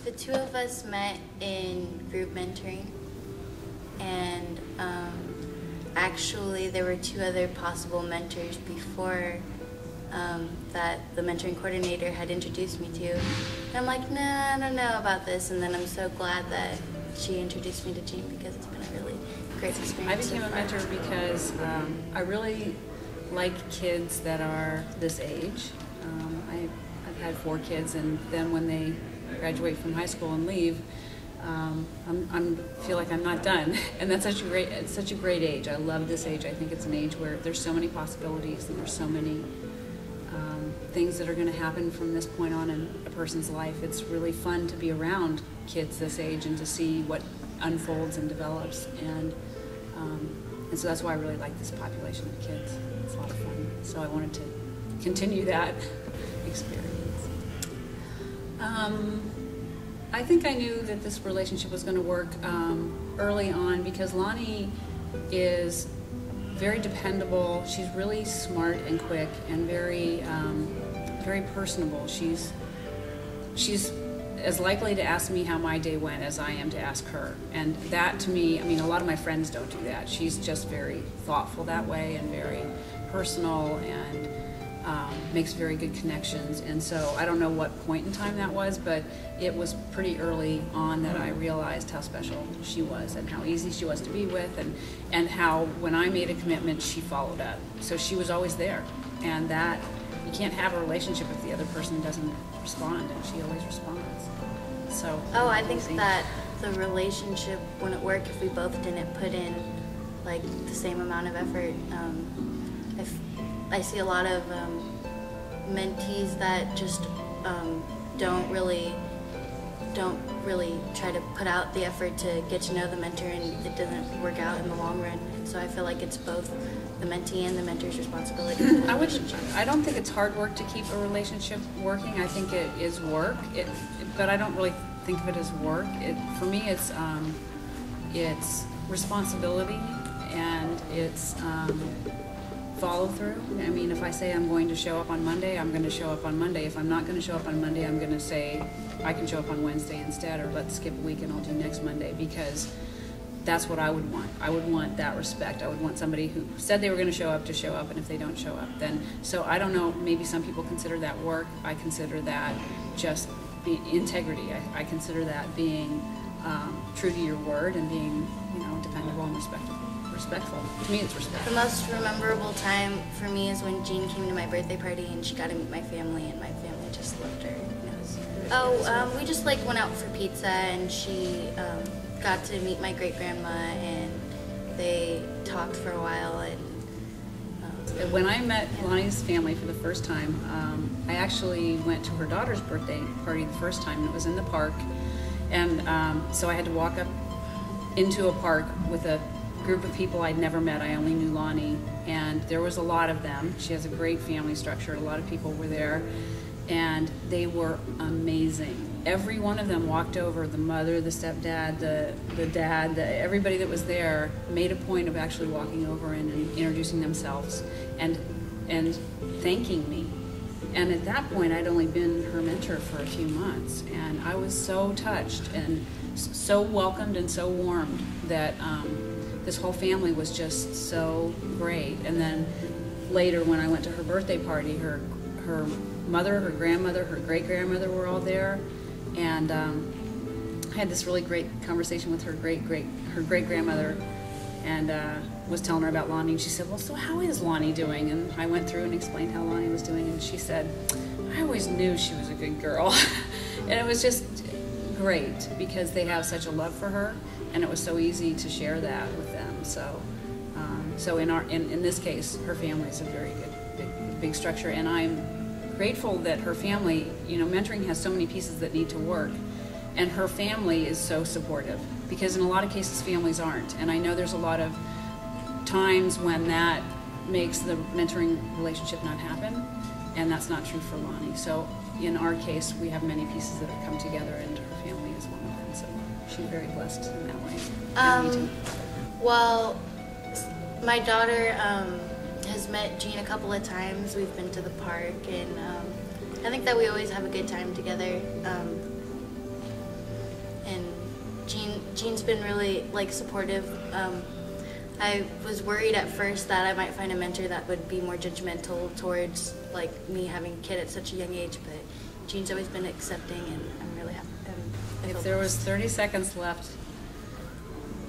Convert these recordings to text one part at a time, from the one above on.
The two of us met in group mentoring, and actually there were two other possible mentors before that the mentoring coordinator had introduced me to. And I'm like, nah, I don't know about this, and then I'm so glad that she introduced me to Jean because it's been a really great experience. I became a mentor because I really like kids that are this age. I've had 4 kids, and then when they graduate from high school and leave, I feel like I'm not done, and that's such a great age. I love this age. I think it's an age where there's so many possibilities, and there's so many things that are going to happen from this point on in a person's life. It's really fun to be around kids this age and to see what unfolds and develops, and so that's why I really like this population of kids. It's a lot of fun. So I wanted to continue that experience. I think I knew that this relationship was going to work early on because Lani is very dependable. She's really smart and quick and very personable. She's as likely to ask me how my day went as I am to ask her. And that, to me, I mean, a lot of my friends don't do that. She's just very thoughtful that way and very personal and makes very good connections. And so I don't know what point in time that was, but it was pretty early on that I realized how special she was and how easy she was to be with, and how when I made a commitment, she followed up. So she was always there. And that, you can't have a relationship if the other person doesn't respond, and she always responds. So I think that the relationship wouldn't work if we both didn't put in like the same amount of effort. If I see a lot of mentees that just don't really try to put out the effort to get to know the mentor, and it doesn't work out in the long run. And so I feel like it's both the mentee and the mentor's responsibility. I don't think it's hard work to keep a relationship working. I think it is work, but I don't really think of it as work. For me, it's responsibility, and it's follow through. I mean, if I say I'm going to show up on Monday, I'm going to show up on Monday. If I'm not going to show up on Monday, I'm going to say I can show up on Wednesday instead, or let's skip a week and I'll do next Monday, because that's what I would want. I would want that respect. I would want somebody who said they were going to show up, and if they don't show up, then, so I don't know, maybe some people consider that work. I consider that just integrity. I consider that being true to your word and being, dependable and respectful. To me, it's respect. The most memorable time for me is when Jean came to my birthday party and she got to meet my family, and my family just loved her. We just went out for pizza, and she got to meet my great-grandma, and they talked for a while. And when I met Lani's family for the first time, I actually went to her daughter's birthday party the first time, and it was in the park. And so I had to walk up into a park with a group of people I'd never met. I only knew Lani, and there was a lot of them. She has a great family structure. A lot of people were there, and they were amazing. Every one of them walked over, the mother, the stepdad, the dad, everybody that was there made a point of actually walking over and introducing themselves and thanking me. And at that point, I'd only been her mentor for a few months, and I was so touched and so welcomed and so warmed that this whole family was just so great. And then later, when I went to her birthday party, her mother, her grandmother, her great-grandmother were all there, and I had this really great conversation with her great-grandmother, and was telling her about Lani, and she said, well, so how is Lani doing? And I went through and explained how Lani was doing, and she said, I always knew she was a good girl. And it was just great because they have such a love for her, and it was so easy to share that with them. So in this case, her family is a very good big structure, and I'm grateful that her family, mentoring has so many pieces that need to work, and her family is so supportive, because in a lot of cases families aren't. And I know there's a lot of times when that makes the mentoring relationship not happen, and that's not true for Lani. So in our case, we have many pieces that have come together, and her family is one of them. So she's very blessed in that way. Well, my daughter has met Jean a couple of times. We've been to the park, and I think that we always have a good time together. Jean's been really like supportive. I was worried at first that I might find a mentor that would be more judgmental towards like me having a kid at such a young age, but Jean's always been accepting, and I'm really happy. If there was 30 seconds left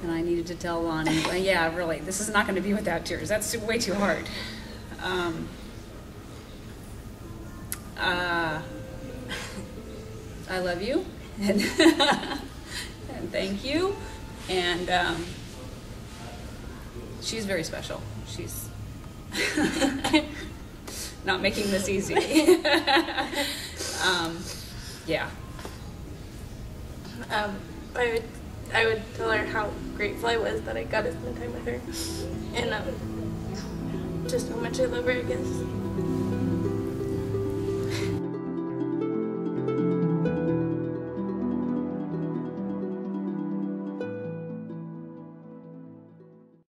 and I needed to tell Lani, well, yeah, really, this is not going to be without tears. That's way too hard. I love you, and, and thank you, and she's very special. She's not making this easy. Yeah. I would tell her how grateful I was that I got to spend time with her, and just how much I love her, I guess.